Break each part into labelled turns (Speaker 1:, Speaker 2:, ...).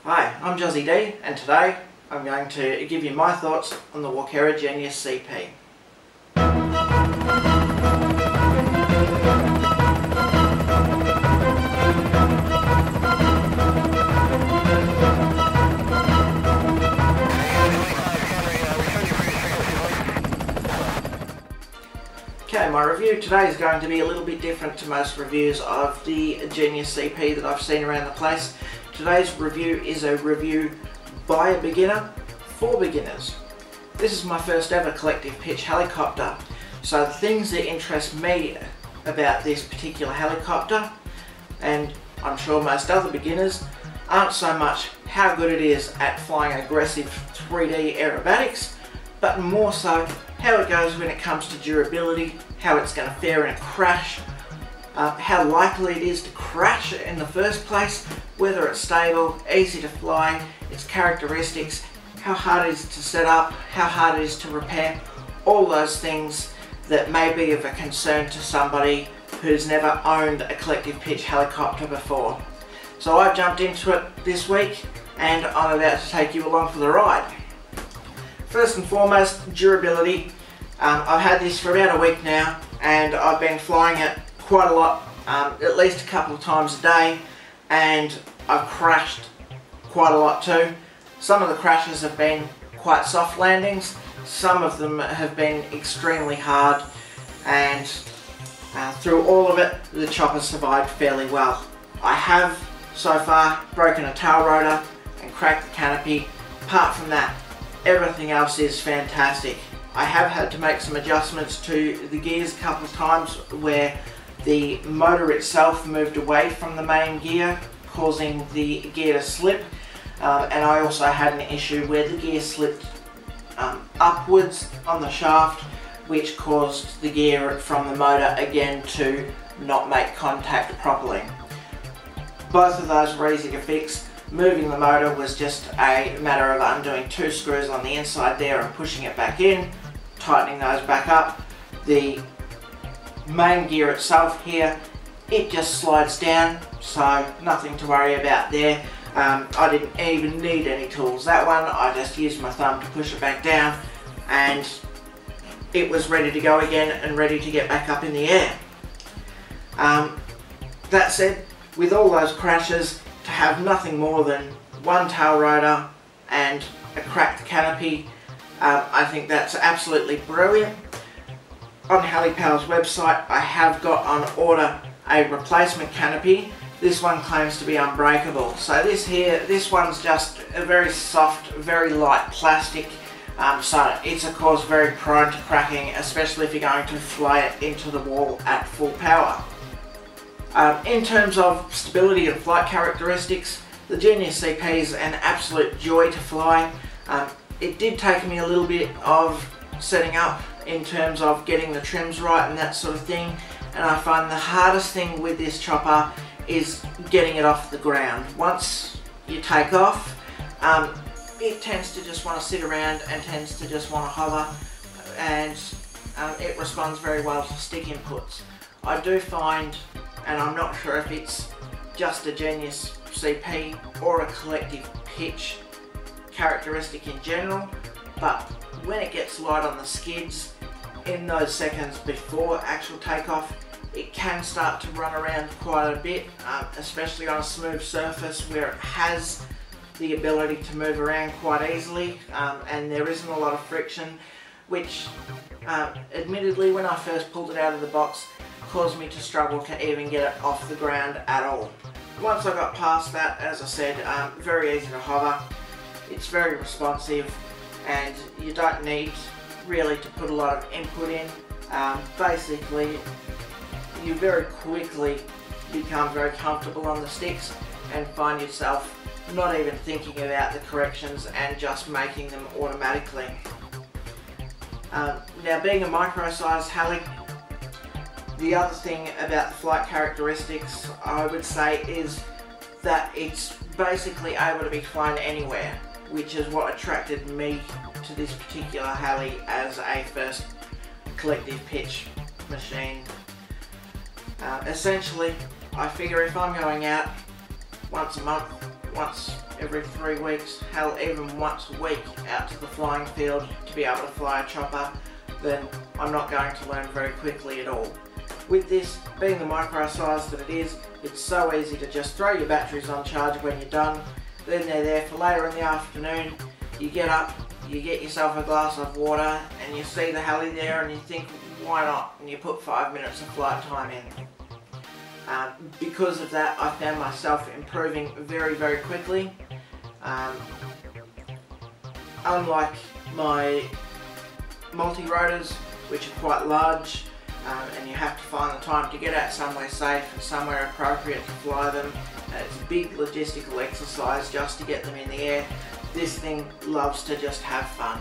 Speaker 1: Hi, I'm Juzzy D, and today I'm going to give you my thoughts on the Walkera Genius CP. Okay, my review today is going to be a little bit different to most reviews of the Genius CP that I've seen around the place. Today's review is a review by a beginner for beginners. This is my first ever collective pitch helicopter, so the things that interest me about this particular helicopter, and I'm sure most other beginners, aren't so much how good it is at flying aggressive 3D aerobatics, but more so how it goes when it comes to durability, how it's going to fare in a crash, how likely it is to crash in the first place, whether it's stable, easy to fly, its characteristics, how hard it is to set up, how hard it is to repair, all those things that may be of a concern to somebody who's never owned a collective pitch helicopter before. So I've jumped into it this week and I'm about to take you along for the ride. First and foremost, durability. I've had this for about a week now and I've been flying it quite a lot, at least a couple of times a day, and I've crashed quite a lot too. Some of the crashes have been quite soft landings, some of them have been extremely hard, and through all of it the chopper survived fairly well. I have so far broken a tail rotor and cracked the canopy. Apart from that, everything else is fantastic. I have had to make some adjustments to the gears a couple of times where the motor itself moved away from the main gear, causing the gear to slip, and I also had an issue where the gear slipped upwards on the shaft, which caused the gear from the motor again to not make contact properly. Both of those were easy to fix. Moving the motor was just a matter of undoing two screws on the inside there and pushing it back in, tightening those back up. The main gear itself here, it just slides down, so nothing to worry about there. I didn't even need any tools. That one, I just used my thumb to push it back down and it was ready to go again and ready to get back up in the air. That said, with all those crashes, to have nothing more than one tail rotor and a cracked canopy, I think that's absolutely brilliant. On HeliPal's website I have got on order a replacement canopy. This one claims to be unbreakable. So this one's just a very soft, very light plastic, so it's of course very prone to cracking, especially if you're going to fly it into the wall at full power. In terms of stability and flight characteristics, the Genius CP is an absolute joy to fly. It did take me a little bit of setting up in terms of getting the trims right and that sort of thing, and I find the hardest thing with this chopper is getting it off the ground. Once you take off, it tends to just want to sit around and tends to just want to hover, and it responds very well to stick inputs. I do find, and I'm not sure if it's just a Genius CP or a collective pitch characteristic in general, but when it gets light on the skids, in those seconds before actual takeoff, it can start to run around quite a bit, especially on a smooth surface where it has the ability to move around quite easily, and there isn't a lot of friction, which admittedly when I first pulled it out of the box caused me to struggle to even get it off the ground at all. Once I got past that, as I said, very easy to hover, it's very responsive, and you don't need really to put a lot of input in. Basically you very quickly become very comfortable on the sticks and find yourself not even thinking about the corrections and just making them automatically. Now, being a micro-sized heli, the other thing about the flight characteristics I would say is that it's basically able to be flown anywhere, which is what attracted me to this particular heli as a first collective pitch machine. Essentially, I figure if I'm going out once a month, once every 3 weeks, hell even once a week out to the flying field to be able to fly a chopper, then I'm not going to learn very quickly at all. With this being the micro size that it is, it's so easy to just throw your batteries on charge when you're done, then they're there for later in the afternoon. You get up, you get yourself a glass of water and you see the heli there and you think, why not? And you put 5 minutes of flight time in. Because of that, I found myself improving very, very quickly. Unlike my multi-rotors, which are quite large, and you have to find the time to get out somewhere safe and somewhere appropriate to fly them. It's a big logistical exercise just to get them in the air. This thing loves to just have fun.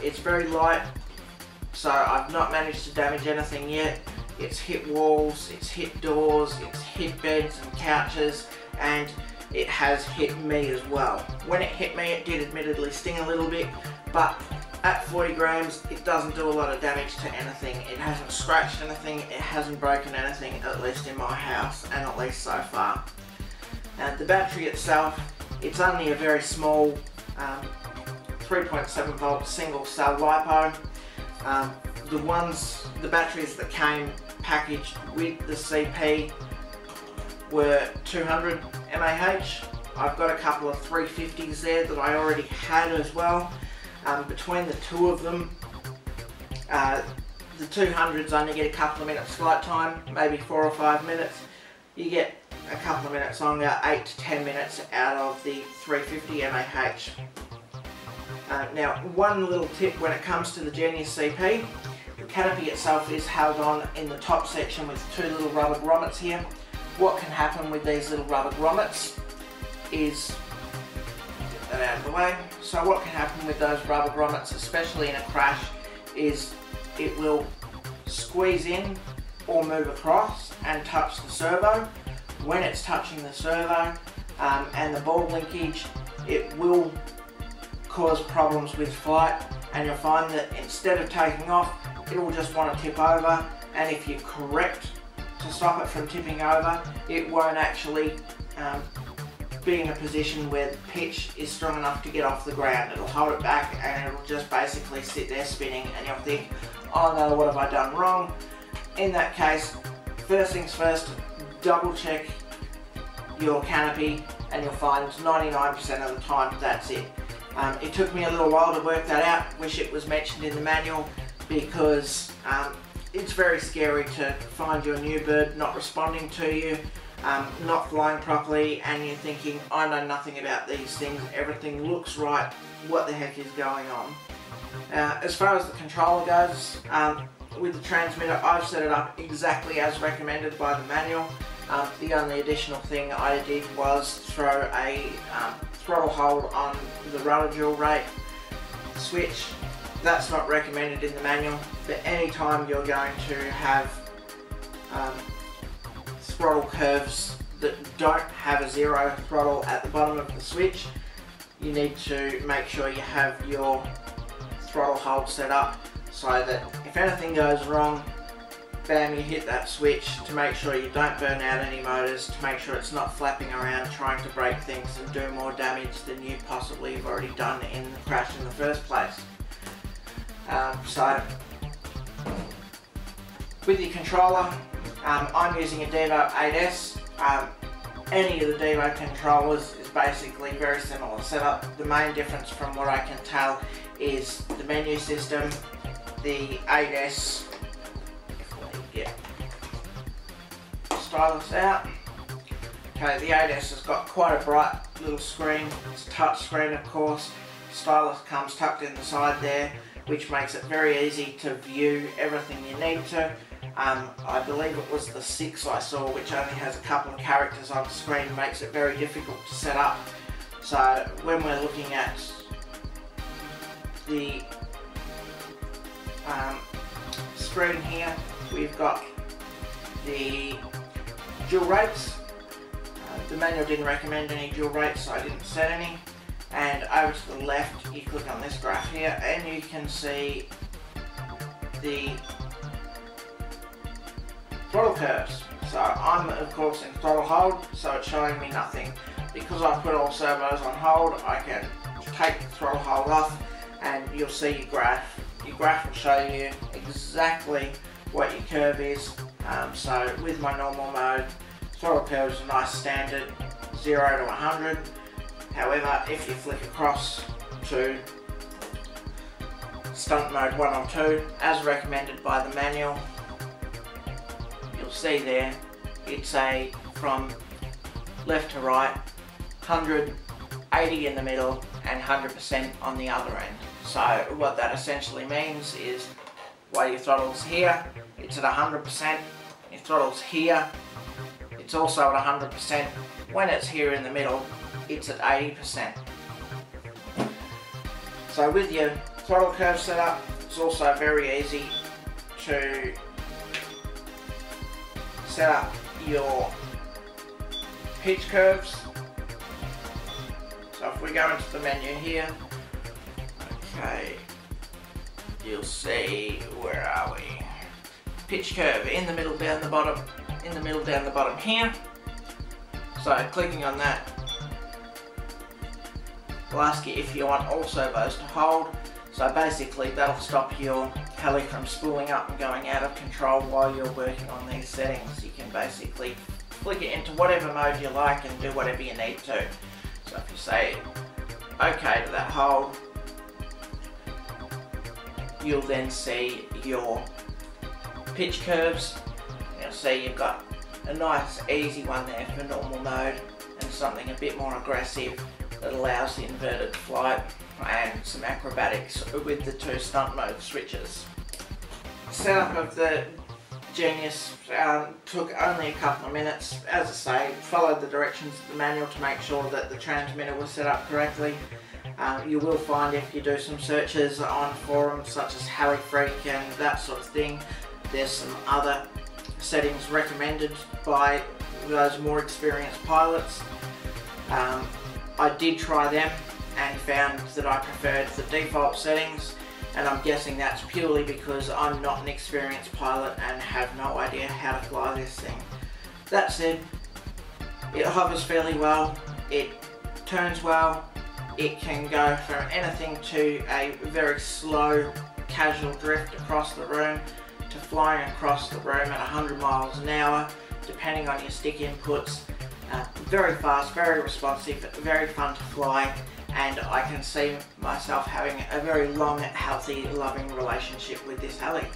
Speaker 1: It's very light, so I've not managed to damage anything yet. It's hit walls, it's hit doors, it's hit beds and couches, and it has hit me as well. When it hit me, it did admittedly sting a little bit, but at 40 grams, it doesn't do a lot of damage to anything. It hasn't scratched anything, it hasn't broken anything, at least in my house, and at least so far. The battery itself, it's only a very small 3.7 volt single cell LiPo. The batteries that came packaged with the CP were 200 mAh. I've got a couple of 350s there that I already had as well. Between the two of them, the 200s only get a couple of minutes flight time, maybe 4 or 5 minutes. You get a couple of minutes longer, 8 to 10 minutes out of the 350 mAh. Now, one little tip when it comes to the Genius CP, the canopy itself is held on in the top section with 2 little rubber grommets here. What can happen with these little rubber grommets is, get that out of the way, so what can happen with those rubber grommets, especially in a crash, is it will squeeze in or move across and touch the servo. When it's touching the servo and the ball linkage, it will cause problems with flight, and you'll find that instead of taking off, it will just want to tip over, and if you're correct to stop it from tipping over, it won't actually be in a position where the pitch is strong enough to get off the ground. It'll hold it back and it'll just basically sit there spinning, and you'll think, oh no, what have I done wrong? In that case, first things first, double check your canopy and you'll find 99% of the time that's it. It took me a little while to work that out. Wish it was mentioned in the manual, because it's very scary to find your new bird not responding to you, not flying properly, and you're thinking, I know nothing about these things, everything looks right, what the heck is going on? As far as the controller goes, with the transmitter, I've set it up exactly as recommended by the manual. The only additional thing I did was throw a throttle hold on the rudder dual rate switch. That's not recommended in the manual, but anytime you're going to have throttle curves that don't have a 0 throttle at the bottom of the switch, you need to make sure you have your throttle hold set up so that if anything goes wrong, bam, you hit that switch to make sure you don't burn out any motors, to make sure it's not flapping around trying to break things and do more damage than you possibly have already done in the crash in the first place. So with your controller, I'm using a Devo 8S. Any of the Devo controllers is basically very similar setup. The main difference from what I can tell is the menu system. The 8S, get stylus out. Okay, the 8S has got quite a bright little screen. It's a touch screen, of course. Stylus comes tucked in the side there, which makes it very easy to view everything you need to. I believe it was the 6 I saw, which only has a couple of characters on the screen, makes it very difficult to set up. So when we're looking at the screen here, we've got the dual rates. The manual didn't recommend any dual rates, so I didn't set any. And over to the left, you click on this graph here, and you can see the throttle curves. So I'm of course in throttle hold, so it's showing me nothing. because I put all servos on hold, I can take the throttle hold off and you'll see your graph. Your graph will show you exactly what your curve is. So with my normal mode, throttle curve is a nice standard 0 to 100. However, if you flick across to stunt mode 1 or 2, as recommended by the manual, you'll see there it's a from left to right, 100, 80 in the middle and 100% on the other end. So what that essentially means is while your throttle's here, it's at 100%, your throttle's here, it's also at 100%, when it's here in the middle, it's at 80%. So with your throttle curve setup, it's also very easy to set up your pitch curves. So if we go into the menu here, okay, you'll see, where are we? Pitch curve in the middle down the bottom, in the middle down the bottom here. So clicking on that will ask you if you want all servos to hold. So basically that'll stop your heli from spooling up and going out of control while you're working on these settings. You can basically flick it into whatever mode you like and do whatever you need to. So if you say OK to that hold, you'll then see your pitch curves. You'll see you've got a nice easy one there for normal mode and something a bit more aggressive that allows the inverted flight and some acrobatics with the 2 stunt mode switches. Setup of the Genius took only a couple of minutes. As I say, followed the directions of the manual to make sure that the transmitter was set up correctly. You will find if you do some searches on forums such as Heli Freak and that sort of thing, there's some other settings recommended by those more experienced pilots. I did try them and found that I preferred the default settings, and I'm guessing that's purely because I'm not an experienced pilot and have no idea how to fly this thing. That said, it hovers fairly well, it turns well, it can go from anything to a very slow casual drift across the room to flying across the room at 100 miles an hour depending on your stick inputs. Very fast, very responsive, very fun to fly, and I can see myself having a very long, healthy, loving relationship with this heli.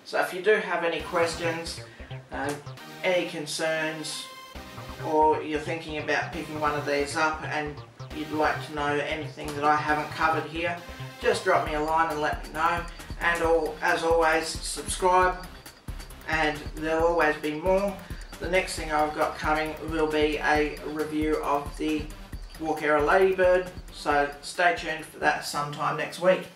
Speaker 1: So if you do have any questions, any concerns, or you're thinking about picking one of these up and you'd like to know anything that I haven't covered here, just drop me a line and let me know. And as always, subscribe, and there'll always be more. The next thing I've got coming will be a review of the Walkera Ladybird, so stay tuned for that sometime next week.